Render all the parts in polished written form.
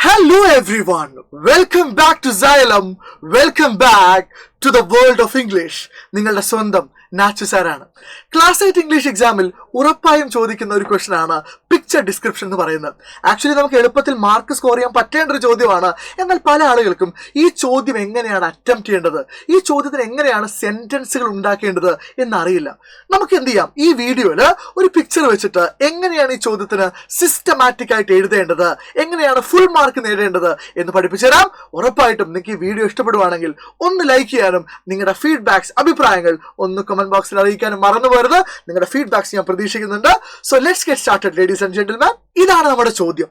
Hello everyone, welcome back to Xylem, welcome back to the world of English. നിങ്ങളുടെ സ്വന്തം നാച്ചു സാറാണ്. Class 8 English എക്സാമിൽ ഉറപ്പായും ചോദിക്കുന്ന ഒരു ക്വസ്റ്റൻ ആണ് പിക്ചർ ഡിസ്ക്രിപ്ഷൻ എന്ന് പറയുന്നത്. ആക്ച്വലി നമുക്ക് എളുപ്പത്തിൽ മാർക്ക് സ്കോർ ചെയ്യാൻ പറ്റേണ്ട ഒരു ചോദ്യമാണ്. എന്നാൽ പല ആളുകൾക്കും ഈ ചോദ്യം എങ്ങനെയാണ് അറ്റംപ്റ്റ് ചെയ്യേണ്ടത്, ഈ ചോദ്യത്തിന് എങ്ങനെയാണ് സെന്റൻസുകൾ ഉണ്ടാക്കേണ്ടത് എന്നറിയില്ല. നമുക്ക് എന്ത് ചെയ്യാം, ഈ വീഡിയോയിൽ ഒരു പിക്ചർ വെച്ചിട്ട് എങ്ങനെയാണ് ഈ ചോദ്യത്തിന് സിസ്റ്റമാറ്റിക് ആയിട്ട് എഴുതേണ്ടത്, എങ്ങനെയാണ് ഫുൾ മാർക്ക് നേടേണ്ടത് എന്ന് പഠിപ്പിച്ചു തരാം. ഉറപ്പായിട്ടും നിങ്ങൾക്ക് ഈ വീഡിയോ ഇഷ്ടപ്പെടുവാണെങ്കിൽ ഒന്ന് ലൈക്ക് ചെയ്യാനും നിങ്ങളുടെ ഫീഡ്ബാക്സ്, അഭിപ്രായങ്ങൾ ഒന്ന് കമന്റ് ബോക്സിൽ അറിയിക്കാനും മറന്നു പോകരുത്. നിങ്ങളുടെ ഫീഡ്ബാക്സ് ഞാൻ പ്രതീക്ഷിക്കുന്നുണ്ട്. So let's get started ladies and gentleman. ഇതാണ് നമ്മുടെ ചോദ്യം.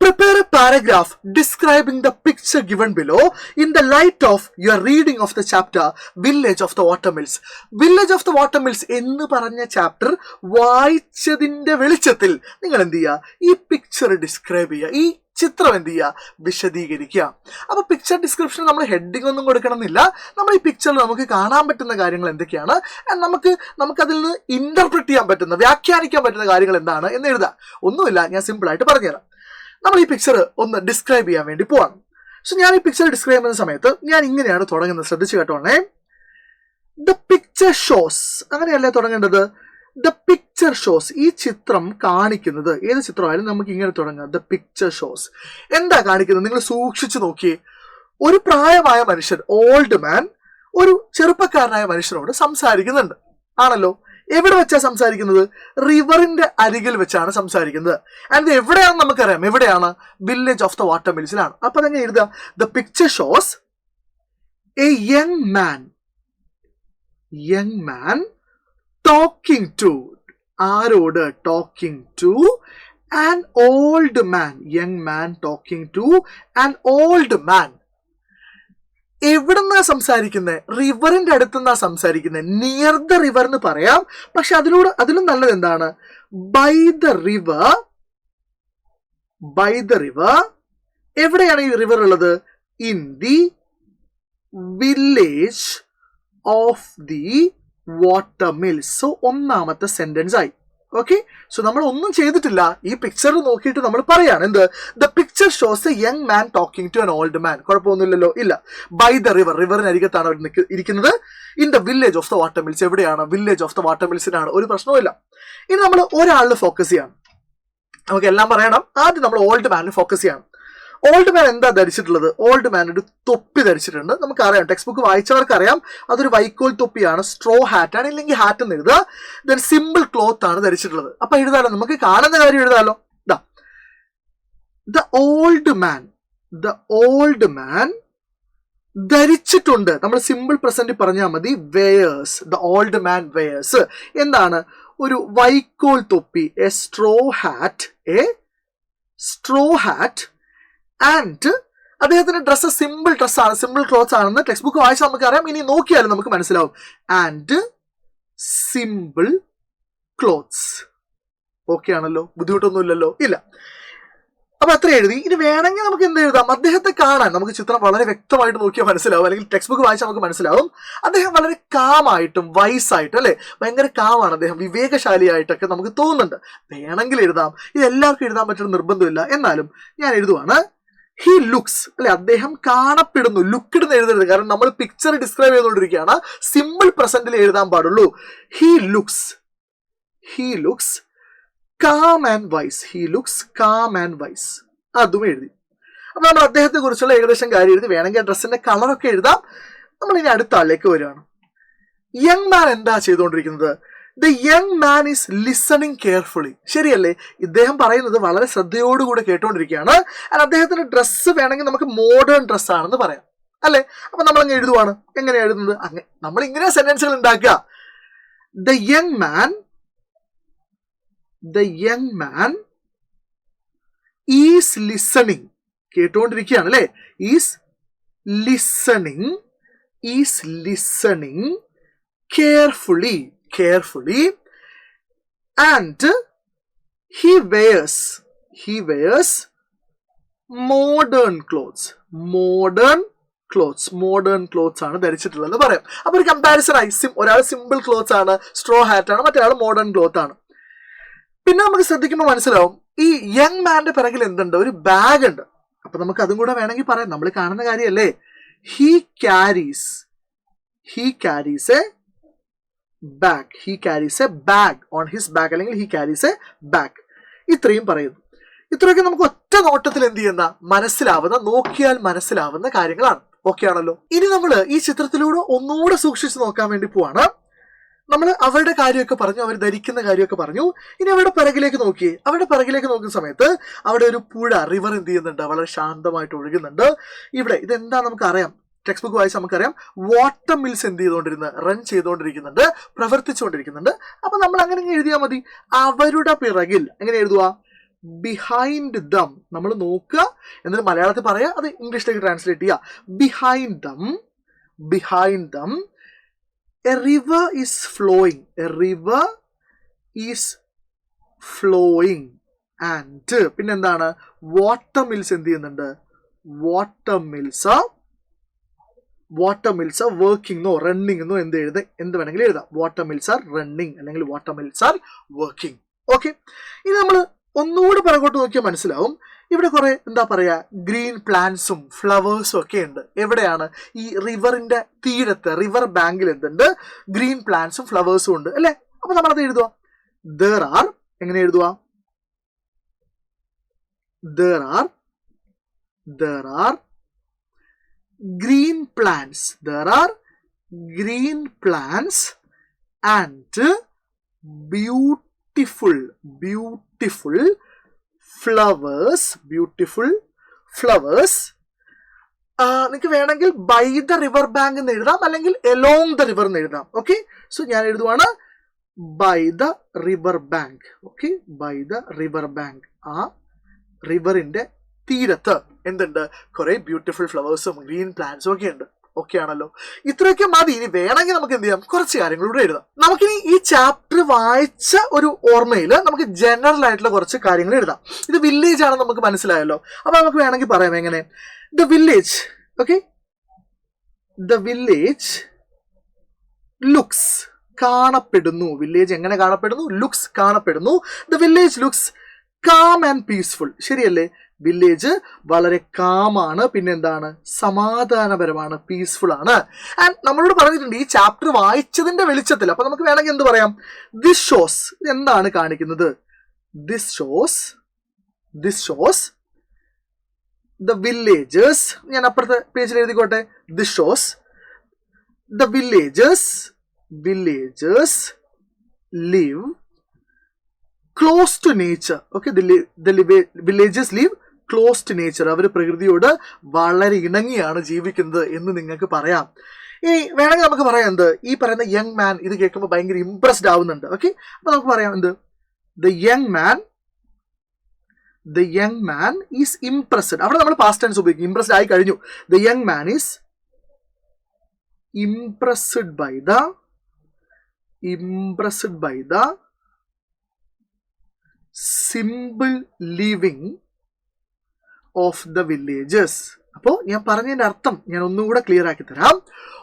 Prepare a paragraph describing the picture given below in the light of your reading of the chapter Village of the Watermills. Village of the Watermills എന്ന് പറഞ്ഞ chapter വായിച്ചതിന്റെ വെളിച്ചത്തിൽ നിങ്ങൾ എന്ത് ചെയ്യുക, ഈ പിക്ചർ ഡിസ്ക്രൈബ് ചെയ്യുക, ഈ ചിത്രം എന്ത് ചെയ്യുക, വിശദീകരിക്കുക. അപ്പൊ പിക്ചർ ഡിസ്ക്രിപ്ഷൻ നമ്മൾ ഹെഡിങ് ഒന്നും കൊടുക്കണമെന്നില്ല. നമ്മൾ ഈ പിക്ചറിൽ നമുക്ക് കാണാൻ പറ്റുന്ന കാര്യങ്ങൾ എന്തൊക്കെയാണ്, നമുക്ക് അതിൽ നിന്ന് ഇന്റർപ്രറ്റ് ചെയ്യാൻ പറ്റുന്ന, വ്യാഖ്യാനിക്കാൻ പറ്റുന്ന കാര്യങ്ങൾ എന്താണ് എന്ന് എഴുതാം. ഒന്നുമില്ല, ഞാൻ സിമ്പിൾ ആയിട്ട് പറഞ്ഞുതരാം. നമ്മൾ ഈ പിക്ചർ ഒന്ന് ഡിസ്ക്രൈബ് ചെയ്യാൻ വേണ്ടി പോവാണ്. സോ ഞാൻ ഈ പിക്ചർ ഡിസ്ക്രൈബ് ചെയ്യുന്ന സമയത്ത് ഞാൻ ഇങ്ങനെയാണ് തുടങ്ങുന്നത്. ശ്രദ്ധിച്ചു കേട്ടോണേ. ദ പിക്ചർ ഷോസ്, അങ്ങനെയല്ലേ തുടങ്ങേണ്ടത്. ദ പിക്ചർ ഷോസ്, ഈ ചിത്രം കാണിക്കുന്നത്, ഏത് ചിത്രമായാലും നമുക്ക് ഇങ്ങനെ തുടങ്ങാം. ദ പിക്ചർ ഷോസ് എന്താ കാണിക്കുന്നത്, നിങ്ങൾ സൂക്ഷിച്ചു നോക്കിയേ. ഒരു പ്രായമായ മനുഷ്യൻ, ഓൾഡ് മാൻ, ഒരു ചെറുപ്പക്കാരനായ മനുഷ്യനോട് സംസാരിക്കുന്നുണ്ട്. ആണല്ലോ. എവിടെ വെച്ചാ സംസാരിക്കുന്നത്? റിവറിന്റെ അരികിൽ വെച്ചാണ് സംസാരിക്കുന്നത്. ആൻഡ് എവിടെയാണെന്ന് നമുക്കറിയാം. എവിടെയാണ്? വില്ലേജ് ഓഫ് ദ വാട്ടർമിൽസിലാണ്. അപ്പൊ തന്നെ എഴുതുക, the picture shows a young man talking to, ആരോട്? Talking to an old man. Young man talking to an old man. എവിടെന്നാ സംസാരിക്കുന്നത്? റിവറിന്റെ അടുത്തുനിന്നാ സംസാരിക്കുന്നത്. നിയർ ദ റിവർ എന്ന് പറയാം. പക്ഷെ അതിലും നല്ലത് എന്താണ്? By the river. എവിടെയാണ് ഈ റിവർ ഉള്ളത്? In the village of the watermills. So ഒന്നാമത്തെ സെന്റൻസ് ആയി. ഓക്കെ. സോ നമ്മൾ ഒന്നും ചെയ്തിട്ടില്ല. ഈ പിക്ചർ നോക്കിയിട്ട് നമ്മൾ പറയാണ് എന്ത്? The picture shows a young man talking to an old man. കുഴപ്പമൊന്നുമില്ലല്ലോ. ഇല്ല. ബൈ ദ റിവർ, റിവറിനരികത്താണ് അവർ ഇരിക്കുന്നത്. In the village of the watermills. എവിടെയാണ്? വില്ലേജ് ഓഫ് ദ വാട്ടർമിൽസിനാണ്. ഒരു പ്രശ്നവുമില്ല. ഇനി നമ്മൾ ഒരാളിൽ ഫോക്കസ് ചെയ്യണം. നമുക്ക് എല്ലാം പറയണം. ആദ്യം നമ്മൾ ഓൾഡ് മാനിൽ ഫോക്കസ് ചെയ്യണം. ഓൾഡ് മാൻ എന്താ ധരിച്ചിട്ടുള്ളത്? ഓൾഡ് മാൻ ഒരു തൊപ്പി ധരിച്ചിട്ടുണ്ട്. നമുക്കറിയാം, ടെക്സ്റ്റ് ബുക്ക് വായിച്ചവർക്കറിയാം, അതൊരു വൈക്കോൽ തൊപ്പിയാണ്. സ്ട്രോ ഹാറ്റ് ആണ്, ഇല്ലെങ്കിൽ ഹാറ്റ് എന്ന് എഴുതുക. ദെൻ സിമ്പിൾ ക്ലോത്ത് ആണ് ധരിച്ചിട്ടുള്ളത്. അപ്പൊ എഴുതാലോ, നമുക്ക് കാണുന്ന കാര്യം എഴുതാലോ. ദ ഓൾഡ് മാൻ ധരിച്ചിട്ടുണ്ട്. നമ്മൾ സിമ്പിൾ പ്രസന്റ് പറഞ്ഞാൽ മതി. Wears. The old man wears എന്താണ്? ഒരു വൈക്കോൽ തൊപ്പി. A straw hat. ആൻഡ് അദ്ദേഹത്തിന്റെ ഡ്രസ്സ് സിമ്പിൾ ഡ്രസ്സാണ്, സിമ്പിൾ ക്ലോത്ത്സ് ആണെന്ന് ടെക്സ്റ്റ് ബുക്ക് വായിച്ചാൽ നമുക്കറിയാം. ഇനി നോക്കിയാലും നമുക്ക് മനസ്സിലാവും. And simple clothes. ഓക്കെ ആണല്ലോ, ബുദ്ധിമുട്ടൊന്നുമില്ലല്ലോ. ഇല്ല. അപ്പൊ അത്ര എഴുതി. ഇനി വേണമെങ്കിൽ നമുക്ക് എന്ത് എഴുതാം? അദ്ദേഹത്തെ കാണാൻ നമുക്ക് ചിത്രം വളരെ വ്യക്തമായിട്ട് നോക്കിയാൽ മനസ്സിലാവും, അല്ലെങ്കിൽ ടെക്സ്റ്റ് ബുക്ക് വായിച്ചാൽ നമുക്ക് മനസ്സിലാവും. അദ്ദേഹം വളരെ കാമായിട്ടും വൈസായിട്ടും, അല്ലെ, ഭയങ്കര കാമാണ് അദ്ദേഹം, വിവേകശാലിയായിട്ടൊക്കെ നമുക്ക് തോന്നുന്നുണ്ട്. വേണമെങ്കിൽ എഴുതാം. ഇത് എല്ലാവർക്കും എഴുതാൻ പറ്റുന്ന നിർബന്ധമില്ല. എന്നാലും ഞാൻ എഴുതുവാണ്. ഹി ലുക്സ്, അല്ലെ, അദ്ദേഹം കാണപ്പെടുന്നു. ലുക്ക് ഇടുന്ന് എഴുതരുത്, കാരണം നമ്മൾ പിക്ചർ ഡിസ്ക്രൈബ് ചെയ്തുകൊണ്ടിരിക്കുകയാണ്. സിമ്പിൾ പ്രസന്റിൽ എഴുതാൻ പാടുള്ളൂ. He looks calm and wise. He looks calm and wise. അതും എഴുതി. അപ്പൊ നമ്മൾ അദ്ദേഹത്തെ കുറിച്ചുള്ള ഏകദേശം കാര്യം എഴുതി. വേണമെങ്കിൽ ഡ്രസ്സിന്റെ കളറൊക്കെ എഴുതാം. നമ്മൾ ഇനി അടുത്ത ആളിലേക്ക് വരികയാണ്. യങ് മാൻ എന്താ ചെയ്തുകൊണ്ടിരിക്കുന്നത്? The young man is listening carefully. ശരിയല്ലേ? ഇദ്ദേഹം പറയുന്നത് വളരെ ശ്രദ്ധയോടുകൂടെ കേട്ടുകൊണ്ടിരിക്കുകയാണ്. അദ്ദേഹത്തിന്റെ ഡ്രസ്സ് വേണമെങ്കിൽ നമുക്ക് മോഡേൺ ഡ്രസ്സാണെന്ന് പറയാം, അല്ലെ? അപ്പൊ നമ്മളങ്ങ് എഴുതുവാണ്. എങ്ങനെയാ എഴുതുന്നത്? നമ്മൾ ഇങ്ങനെ സെന്റൻസുകൾ ഉണ്ടാക്കുക. The young man is listening. കേട്ടുകൊണ്ടിരിക്കുകയാണ്, അല്ലെ? Is listening carefully. And he wears modern clothes. Modern clothes ആണ് ധരിച്ചിട്ടുള്ളത് പറയാം. അപ്പൊ ഒരു കമ്പാരിസൺ ആയി. ഒരാൾ സിമ്പിൾ ക്ലോത്ത്സ് ആണ്, സ്ട്രോ ഹാറ്റ് ആണ്, മറ്റേ ആൾ മോഡേൺ ക്ലോത്ത് ആണ്. പിന്നെ നമുക്ക് ശ്രദ്ധിക്കുമ്പോൾ മനസ്സിലാവും, ഈ യങ് മാന്റെ പിറകിൽ എന്തുണ്ട്? ഒരു ബാഗ് ഉണ്ട്. അപ്പൊ നമുക്ക് അതും കൂടെ വേണമെങ്കിൽ പറയാം, നമ്മൾ കാണുന്ന കാര്യമല്ലേ. He carries A bag, he carries A bag on his bag, അല്ലെങ്കിൽ ഹി ക്യാരീസ് എ ബാഗ്. ഇത്രയും പറയുന്നു. ഇത്രയൊക്കെ നമുക്ക് ഒറ്റ നോട്ടത്തിൽ എന്ത് ചെയ്യുന്ന മനസ്സിലാവുന്ന, നോക്കിയാൽ മനസ്സിലാവുന്ന കാര്യങ്ങളാണ്. ഓക്കെ ആണല്ലോ. ഇനി നമ്മൾ ഈ ചിത്രത്തിലൂടെ ഒന്നുകൂടെ സൂക്ഷിച്ച് നോക്കാൻ വേണ്ടി പോവാണ്. നമ്മൾ അവരുടെ കാര്യമൊക്കെ പറഞ്ഞു, അവർ ധരിക്കുന്ന കാര്യമൊക്കെ പറഞ്ഞു. ഇനി അവരുടെ പിറകിലേക്ക് നോക്കിയേ. അവരുടെ പിറകിലേക്ക് നോക്കുന്ന സമയത്ത് അവിടെ ഒരു പുഴ, റിവർ എന്ത് ചെയ്യുന്നുണ്ട്, വളരെ ശാന്തമായിട്ട് ഒഴുകുന്നുണ്ട്. ഇവിടെ ഇതെന്താ നമുക്കറിയാം, ടെക്സ്റ്റ് ബുക്ക് വായിച്ച് നമുക്കറിയാം, വാട്ടർ മിൽസ് എന്ത് റൺ ചെയ്തുകൊണ്ടിരിക്കുന്നുണ്ട്, പ്രവർത്തിച്ചുകൊണ്ടിരിക്കുന്നുണ്ട്. അപ്പൊ നമ്മൾ അങ്ങനെ എഴുതിയാൽ മതി. അവരുടെ പിറകിൽ എങ്ങനെ എഴുതുക, ബിഹൈൻഡ് ദം. നമ്മൾ നോക്കുക, എന്നിട്ട് മലയാളത്തിൽ പറയാ, അത് ഇംഗ്ലീഷിലേക്ക് ട്രാൻസ്ലേറ്റ് ചെയ്യുക. Behind them a river is flowing and പിന്നെന്താണ്, വാട്ടർ മിൽസ് എന്ത് ചെയ്യുന്നുണ്ട്, വാട്ടർ മിൽസ് ആർ വർക്കിംഗ് എന്നോ റണ്ണിങ് എന്നോ എന്ത് വേണമെങ്കിലും എഴുതാം. വാട്ടർ മിൽസ് ആർ റണ്ണിങ് അല്ലെങ്കിൽ water mills are working. Okay, ഇനി നമ്മൾ ഒന്നുകൂടെ പുറകോട്ട് നോക്കിയാൽ മനസ്സിലാവും, ഇവിടെ കുറെ എന്താ പറയാ, ഗ്രീൻ പ്ലാന്റ്സും ഫ്ലവേഴ്സും ഒക്കെ ഉണ്ട്. എവിടെയാണ്, ഈ റിവറിന്റെ തീരത്ത്, റിവർ ബാങ്കിൽ എന്തുണ്ട്, ഗ്രീൻ പ്ലാന്റ്സും ഫ്ലവേഴ്സും ഉണ്ട് അല്ലെ. അപ്പൊ നമ്മളത് എഴുതുക, there are എങ്ങനെ എഴുതുക, there are green plants, there are green plants and beautiful flowers. നിങ്ങൾക്ക് വേണമെങ്കിൽ ബൈ ദ റിവർ ബാങ്ക് എന്ന് എഴുതാം, അല്ലെങ്കിൽ എലോങ് ദ റിവർ എന്ന് എഴുതാം. ഓക്കെ, സോ ഞാൻ എഴുതുവാണ് by the river bank. Okay, by the river bank. ആ റിവറിന്റെ തീരത്ത് എന്തുണ്ട്, കുറെ ബ്യൂട്ടിഫുൾ ഫ്ലവേഴ്സും ഗ്രീൻ പ്ലാന്റ്സും ഒക്കെ ഉണ്ട്. ഓക്കെ ആണല്ലോ. ഇത്രയൊക്കെ മതി. ഇനി വേണമെങ്കിൽ നമുക്ക് എന്ത് ചെയ്യാം, കുറച്ച് കാര്യങ്ങളിലൂടെ എഴുതാം. നമുക്കിനി ഈ ചാപ്റ്റർ വായിച്ച ഒരു ഓർമ്മയിൽ നമുക്ക് ജനറൽ ആയിട്ടുള്ള കുറച്ച് കാര്യങ്ങൾ എഴുതാം. ഇത് വില്ലേജ് ആണെന്ന് നമുക്ക് മനസ്സിലായല്ലോ. അപ്പൊ നമുക്ക് വേണമെങ്കിൽ പറയാം എങ്ങനെ, the village. Okay, the village looks, കാണപ്പെടുന്നു. വില്ലേജ് എങ്ങനെ കാണപ്പെടുന്നു, ലുക്സ് കാണപ്പെടുന്നു. The village looks calm and peaceful. ശരിയല്ലേ, വില്ലേജ് വളരെ കാമാണ്, പിന്നെന്താണ്, സമാധാനപരമാണ്, പീസ്ഫുൾ ആണ്. ആൻഡ് നമ്മളോട് പറഞ്ഞിട്ടുണ്ട് ഈ ചാപ്റ്റർ വായിച്ചതിന്റെ വെളിച്ചത്തിൽ. അപ്പൊ നമുക്ക് വേണമെങ്കിൽ എന്ത് പറയാം, ദിസ് ഷോസ് എന്താണ് കാണിക്കുന്നത്, ദിസ് ഷോസ് ദ വില്ലേജേഴ്സ്. ഞാൻ അപ്പുറത്തെ പേജിൽ എഴുതിക്കോട്ടെ, this shows the villagers live close to nature. Okay, the villages live close to nature. അവർ പ്രകൃതിയോട് വളരെ ഇണങ്ങിയാണ് ജീവിക്കുന്നത് എന്ന് നിങ്ങൾക്ക് പറയാം. ഇനി വേണമെങ്കിൽ നമുക്ക് പറയാം എന്ത്, ഈ പറയുന്ന യങ് മാൻ ഇത് കേൾക്കുമ്പോൾ ഭയങ്കര ഇംപ്രസ്ഡ് ആവുന്നുണ്ട്. ഓക്കെ, അപ്പൊ നമുക്ക് പറയാം എന്ത്, the young man is impressed. അവിടെ നമ്മൾ പാസ്റ്റ് ടെൻസ് ഉപയോഗിക്കും, ഇംപ്രസ്ഡ് ആയി കഴിഞ്ഞു. The young man is impressed by the simple living of the villages. അപ്പോൾ ഞാൻ പറഞ്ഞതിന്റെ അർത്ഥം ഞാൻ ഒന്നുകൂടെ ക്ലിയർ ആക്കി തരാം.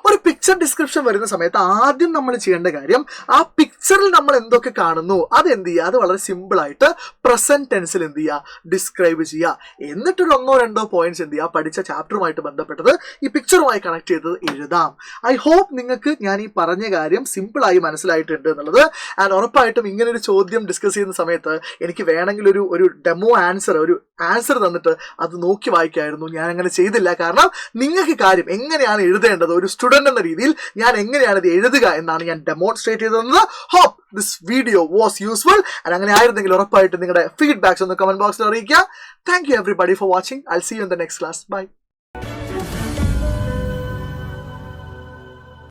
ഒരു പിക്ചർ ഡിസ്ക്രിപ്ഷൻ വരുന്ന സമയത്ത് ആദ്യം നമ്മൾ ചെയ്യേണ്ട കാര്യം, ആ പിക്ചറിൽ നമ്മൾ എന്തൊക്കെ കാണുന്നു അത് എന്ത് ചെയ്യുക, അത് വളരെ സിമ്പിൾ ആയിട്ട് പ്രസന്റ് ടെൻസിൽ എന്ത് ചെയ്യുക, ഡിസ്ക്രൈബ് ചെയ്യുക. എന്നിട്ടൊരു 1-2 പോയിന്റ്സ് എന്ത് ചെയ്യുക, പഠിച്ച ചാപ്റ്ററുമായിട്ട് ബന്ധപ്പെട്ടത് ഈ പിക്ചറുമായി കണക്ട് ചെയ്തത് എഴുതാം. ഐ ഹോപ്പ് നിങ്ങൾക്ക് ഞാൻ ഈ പറഞ്ഞ കാര്യം സിമ്പിളായി മനസ്സിലായിട്ടുണ്ട് എന്നുള്ളത്. ആൻഡ് ഉറപ്പായിട്ടും ഇങ്ങനെ ഒരു ചോദ്യം ഡിസ്കസ് ചെയ്യുന്ന സമയത്ത് എനിക്ക് വേണമെങ്കിൽ ഒരു ഡെമോ ആൻസർ തന്നിട്ട് അത് നോക്കി വായിക്കായിരുന്നു. ഞാൻ അങ്ങനെ ചെയ്തില്ല. കാരണം നിങ്ങൾക്ക് കാര്യം എങ്ങനെയാണ് എഴുതേണ്ടത്, ഒരു സ്റ്റുഡന്റ് എന്ന രീതിയിൽ ഞാൻ എങ്ങനെയാണ് ഇത് എഴുതുക എന്നാണ് ഞാൻ ഡെമോൺസ്ട്രേറ്റ് ചെയ്തത്. Hope this video was useful. അങ്ങനെ ആയിരുന്നെങ്കിൽ ഉറപ്പായിട്ട് നിങ്ങളുടെ ഫീഡ്ബാക്സ് ഒന്ന് കമന്റ് ബോക്സിൽ അറിയിക്കുക. Thank you everybody for watching. I will see you in the next class. By.